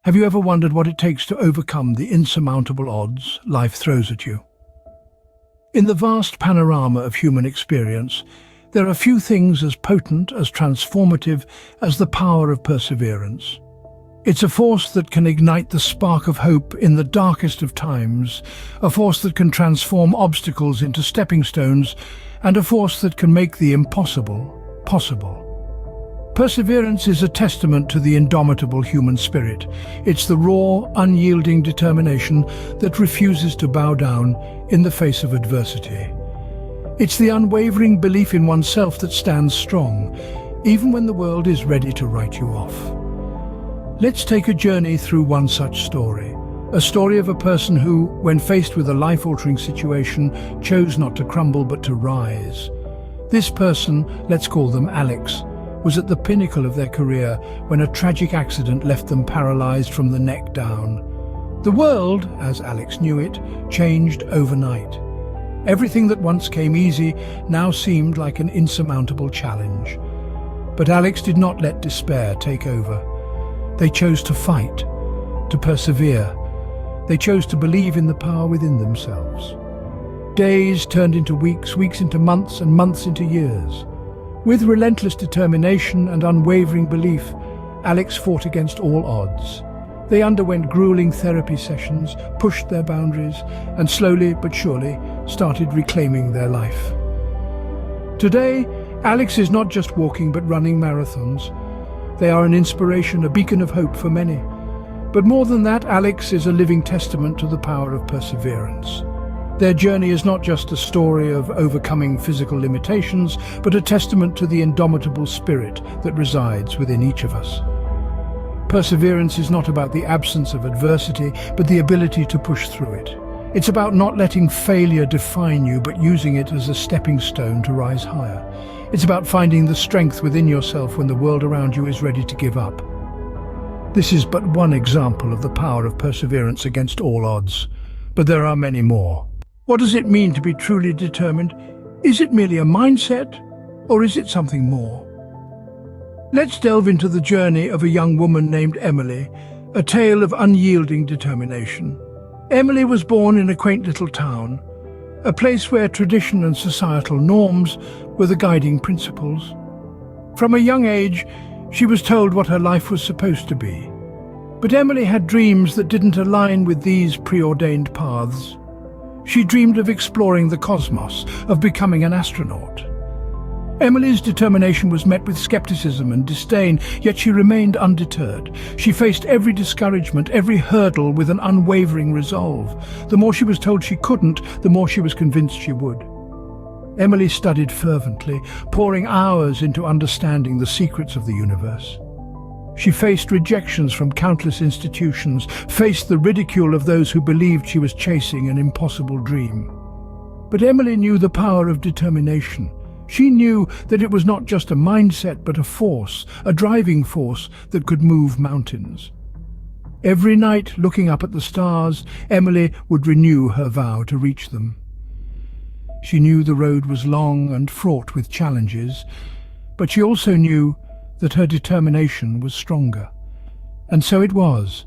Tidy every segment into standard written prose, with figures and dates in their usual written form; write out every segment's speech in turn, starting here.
Have you ever wondered what it takes to overcome the insurmountable odds life throws at you? In the vast panorama of human experience, there are few things as potent, as transformative as the power of perseverance. It's a force that can ignite the spark of hope in the darkest of times, a force that can transform obstacles into stepping stones, and a force that can make the impossible possible. Perseverance is a testament to the indomitable human spirit. It's the raw, unyielding determination that refuses to bow down in the face of adversity. It's the unwavering belief in oneself that stands strong, even when the world is ready to write you off. Let's take a journey through one such story. A story of a person who, when faced with a life-altering situation, chose not to crumble but to rise. This person, let's call them Alex, was at the pinnacle of their career when a tragic accident left them paralyzed from the neck down. The world, as Alex knew it, changed overnight. Everything that once came easy now seemed like an insurmountable challenge. But Alex did not let despair take over. They chose to fight, to persevere. They chose to believe in the power within themselves. Days turned into weeks, weeks into months, and months into years. With relentless determination and unwavering belief, Alex fought against all odds. They underwent grueling therapy sessions, pushed their boundaries, and slowly but surely started reclaiming their life. Today, Alex is not just walking but running marathons. They are an inspiration, a beacon of hope for many. But more than that, Alex is a living testament to the power of perseverance. Their journey is not just a story of overcoming physical limitations, but a testament to the indomitable spirit that resides within each of us. Perseverance is not about the absence of adversity, but the ability to push through it. It's about not letting failure define you, but using it as a stepping stone to rise higher. It's about finding the strength within yourself when the world around you is ready to give up. This is but one example of the power of perseverance against all odds, but there are many more. What does it mean to be truly determined? Is it merely a mindset, or is it something more? Let's delve into the journey of a young woman named Emily, a tale of unyielding determination. Emily was born in a quaint little town, a place where tradition and societal norms were the guiding principles. From a young age, she was told what her life was supposed to be. But Emily had dreams that didn't align with these preordained paths. She dreamed of exploring the cosmos, of becoming an astronaut. Emily's determination was met with skepticism and disdain, yet she remained undeterred. She faced every discouragement, every hurdle with an unwavering resolve. The more she was told she couldn't, the more she was convinced she would. Emily studied fervently, pouring hours into understanding the secrets of the universe. She faced rejections from countless institutions, faced the ridicule of those who believed she was chasing an impossible dream. But Emily knew the power of determination. She knew that it was not just a mindset, but a force, a driving force that could move mountains. Every night, looking up at the stars, Emily would renew her vow to reach them. She knew the road was long and fraught with challenges, but she also knew that her determination was stronger. And so it was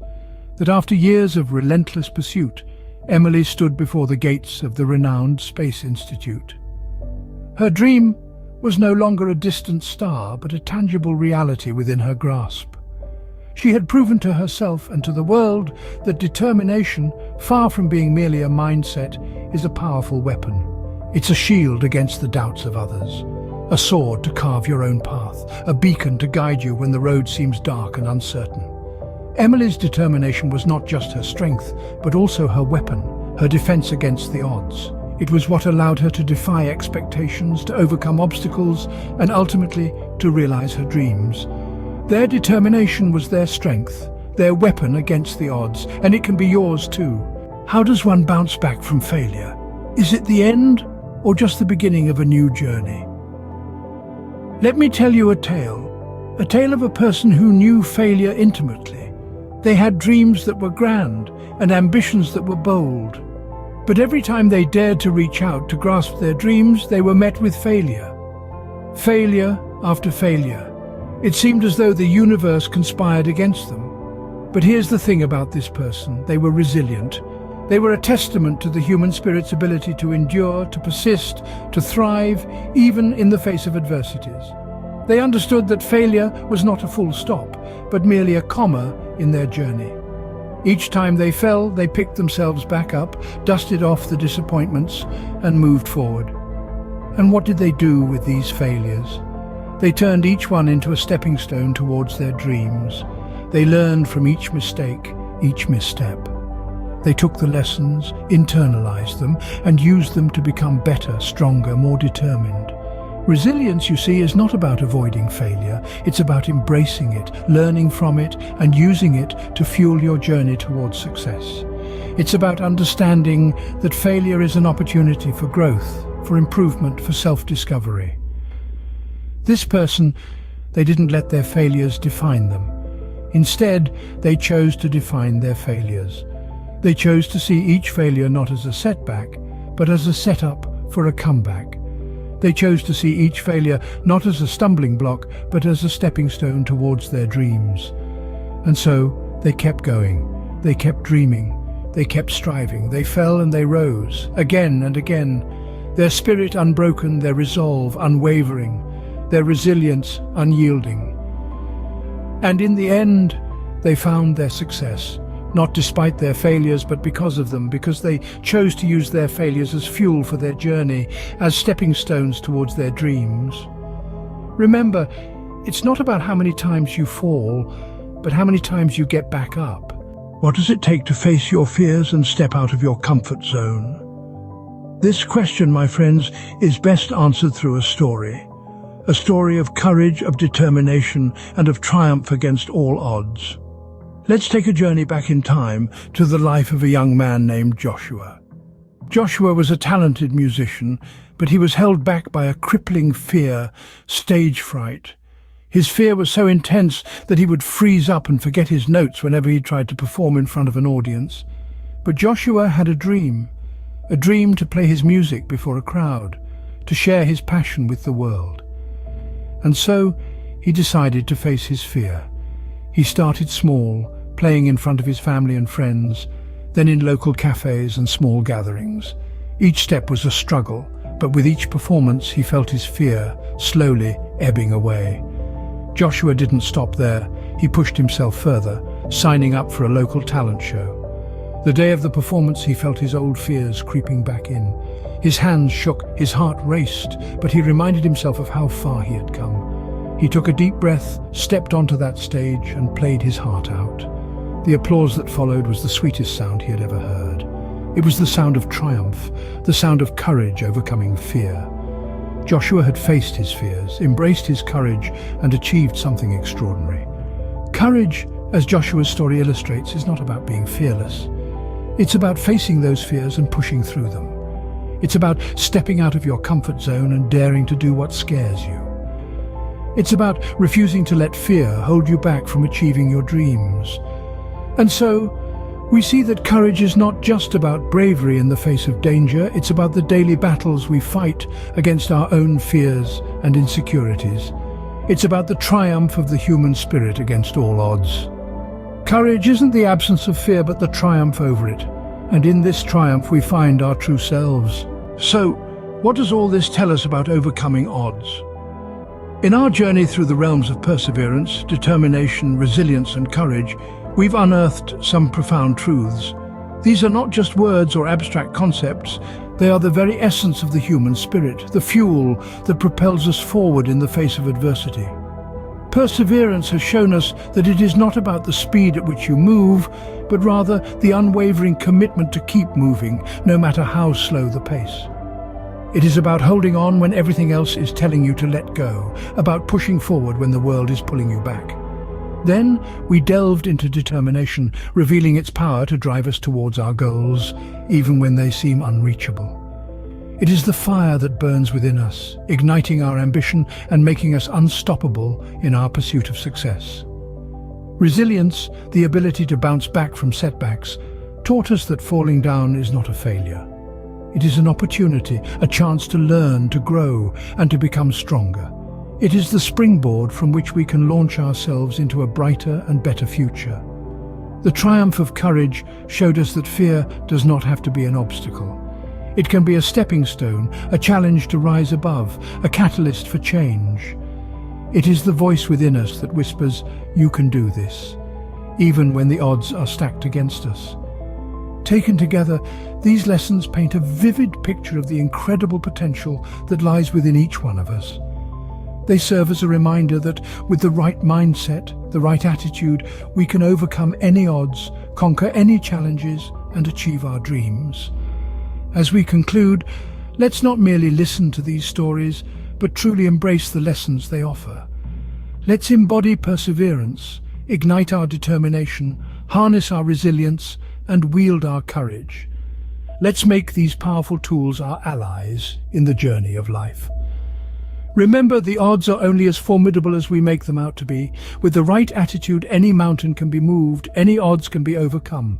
that after years of relentless pursuit, Emily stood before the gates of the renowned Space Institute. Her dream was no longer a distant star, but a tangible reality within her grasp. She had proven to herself and to the world that determination, far from being merely a mindset, is a powerful weapon. It's a shield against the doubts of others. A sword to carve your own path, a beacon to guide you when the road seems dark and uncertain. Emily's determination was not just her strength, but also her weapon, her defense against the odds. It was what allowed her to defy expectations, to overcome obstacles, and ultimately to realize her dreams. Their determination was their strength, their weapon against the odds, and it can be yours too. How does one bounce back from failure? Is it the end, or just the beginning of a new journey? Let me tell you a tale of a person who knew failure intimately. They had dreams that were grand and ambitions that were bold. But every time they dared to reach out to grasp their dreams, they were met with failure. Failure after failure. It seemed as though the universe conspired against them. But here's the thing about this person: they were resilient. They were a testament to the human spirit's ability to endure, to persist, to thrive, even in the face of adversities. They understood that failure was not a full stop, but merely a comma in their journey. Each time they fell, they picked themselves back up, dusted off the disappointments, and moved forward. And what did they do with these failures? They turned each one into a stepping stone towards their dreams. They learned from each mistake, each misstep. They took the lessons, internalized them, and used them to become better, stronger, more determined. Resilience, you see, is not about avoiding failure. It's about embracing it, learning from it, and using it to fuel your journey towards success. It's about understanding that failure is an opportunity for growth, for improvement, for self-discovery. This person, they didn't let their failures define them. Instead, they chose to define their failures. They chose to see each failure not as a setback, but as a setup for a comeback. They chose to see each failure not as a stumbling block, but as a stepping stone towards their dreams. And so, they kept going. They kept dreaming. They kept striving. They fell and they rose, again and again. Their spirit unbroken, their resolve unwavering, their resilience unyielding. And in the end, they found their success. Not despite their failures, but because of them, because they chose to use their failures as fuel for their journey, as stepping stones towards their dreams. Remember, it's not about how many times you fall, but how many times you get back up. What does it take to face your fears and step out of your comfort zone? This question, my friends, is best answered through a story of courage, of determination, and of triumph against all odds. Let's take a journey back in time to the life of a young man named Joshua. Joshua was a talented musician, but he was held back by a crippling fear, stage fright. His fear was so intense that he would freeze up and forget his notes whenever he tried to perform in front of an audience. But Joshua had a dream to play his music before a crowd, to share his passion with the world. And so he decided to face his fear. He started small, playing in front of his family and friends, then in local cafes and small gatherings. Each step was a struggle, but with each performance he felt his fear slowly ebbing away. Joshua didn't stop there. He pushed himself further, signing up for a local talent show. The day of the performance, he felt his old fears creeping back in. His hands shook, his heart raced, but he reminded himself of how far he had come. He took a deep breath, stepped onto that stage, and played his heart out. The applause that followed was the sweetest sound he had ever heard. It was the sound of triumph, the sound of courage overcoming fear. Joshua had faced his fears, embraced his courage, and achieved something extraordinary. Courage, as Joshua's story illustrates, is not about being fearless. It's about facing those fears and pushing through them. It's about stepping out of your comfort zone and daring to do what scares you. It's about refusing to let fear hold you back from achieving your dreams. And so, we see that courage is not just about bravery in the face of danger, it's about the daily battles we fight against our own fears and insecurities. It's about the triumph of the human spirit against all odds. Courage isn't the absence of fear, but the triumph over it. And in this triumph we find our true selves. So, what does all this tell us about overcoming odds? In our journey through the realms of perseverance, determination, resilience, and courage, we've unearthed some profound truths. These are not just words or abstract concepts, they are the very essence of the human spirit, the fuel that propels us forward in the face of adversity. Perseverance has shown us that it is not about the speed at which you move, but rather the unwavering commitment to keep moving, no matter how slow the pace. It is about holding on when everything else is telling you to let go, about pushing forward when the world is pulling you back. Then we delved into determination, revealing its power to drive us towards our goals, even when they seem unreachable. It is the fire that burns within us, igniting our ambition and making us unstoppable in our pursuit of success. Resilience, the ability to bounce back from setbacks, taught us that falling down is not a failure. It is an opportunity, a chance to learn, to grow, and to become stronger. It is the springboard from which we can launch ourselves into a brighter and better future. The triumph of courage showed us that fear does not have to be an obstacle. It can be a stepping stone, a challenge to rise above, a catalyst for change. It is the voice within us that whispers, "You can do this," even when the odds are stacked against us. Taken together, these lessons paint a vivid picture of the incredible potential that lies within each one of us. They serve as a reminder that with the right mindset, the right attitude, we can overcome any odds, conquer any challenges, and achieve our dreams. As we conclude, let's not merely listen to these stories, but truly embrace the lessons they offer. Let's embody perseverance, ignite our determination, harness our resilience, and wield our courage. Let's make these powerful tools our allies in the journey of life. Remember, the odds are only as formidable as we make them out to be. With the right attitude, any mountain can be moved, any odds can be overcome.